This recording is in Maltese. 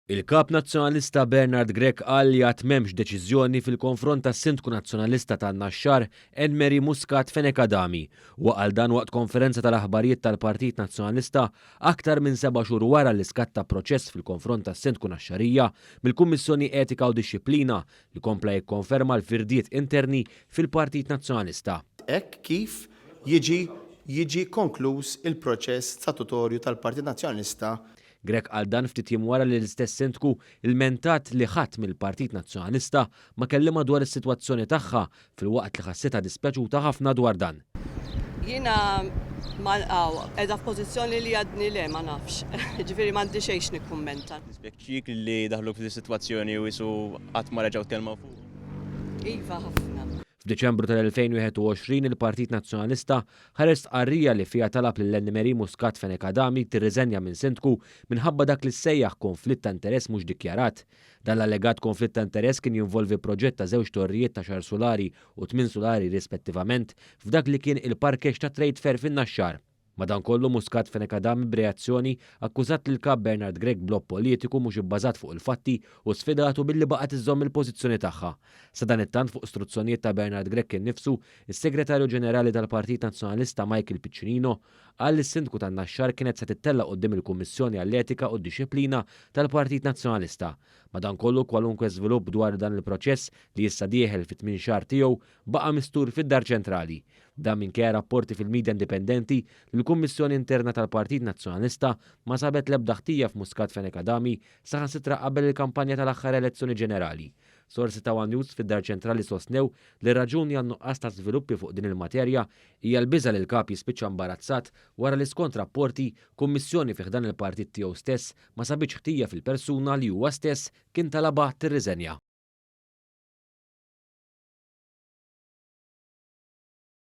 Il-Kap Nazzjonalista Bernard Grech qal li għad m'hemmx deċiżjoni fil-konfront tas-Sindku Nazzjonalista tan-Naxxar Enmeri Muscat Fenekadami u qal dan waqt konferenza tal-aħbarijiet tal-Partit Nazzjonalista aktar minn 7 xhur wara li skatta proċess fil-konfront tas-Sindku Naxxarija mill-Kummissjoni Etika u Dixxilpina li kompla jikkonferma l-firdiet interni fil-Partit Nazzjonalista. Hekk kif jiġi konkluż il-proċess statutorju tal-Partit Nazzjonalista. Grech qal dan ftit jiem wara li l-istess Sindku ilmentat li ħadd mill-Partit Nazzjonalista ma kellima dwar is-sitwazzjoni tagħha fil-waqt li ħassitha dispjaċuta ħafna dwar dan. Jiena qiegħda f'pożizzjoni li għadni le ma nafx. Ġifieri m'għandi xejn nikkummenta. Nispjaċik li daħluk fis-sitwazzjoni u jisu qatt ma reġgħu tkellmu fuq. Iva ħafna. F'Deċembru tal-2021 il-Partit Nazzjonalista ħares stqarrija li fiha talab lil Enmeri Muscat Fenekadami tirriżenja minn Sindku minħabba dak li sejjaħ konflitt ta' interess mhux dikjarat. Dan l-allegat konflitt ta' interess kien jinvolvi proġett ta' 2 torrijiet ta' xar solari u 8 solari rispettivament f'dak li kien il-parkeġġ ta' Trade Fair fin-Naxxar. Madankollu Muscat Fenekadami b'reazzjoni akkużat lil kap Bernard Grech blob politiku mhux ibbażat fuq il-fatti u sfidatu billi baqgħet iżomm il-pożizzjoni tagħha. Sa dan it-tant fuq istruzzjonijiet ta' Bernard Grech innifsu, is-Segretarju Ġenerali tal-Partit Nazzjonalista Michael Piccinino qal li s-Sindku tan-Naxxar kienet se tittella' quddiem il-Kummissjoni għall-Etika u d-Dixxilpina tal-Partit Nazzjonalista. Madankollu kwalunkwe żvilupp dwar dan il-proċess li issa dieħel fit-8 xahar tiegħu baqa' mistur fid-Dar Ċentrali. Dan minkejja rapporti fil-midja indipendenti li l-Kummissjoni Interna tal-Partit Nazzjonalista ma sabet l-ebda ħtija f'Muscat Fenekadami saħansitra qabel il-kampanja tal-aħħar elezzjoni ġenerali. Sorsi ta' One News fid-Dar Ċentrali sostnew li raġuni għan nuqqas ta' żviluppi fuq din il-materja hija l-biża li l-kap jispiċċa imbarazzat wara li skont rapporti kummissjoni fih dan il-partit tiegħu stess ma sabitx ħtija fil-persuna li huwa stess kien talaba tirriżenja.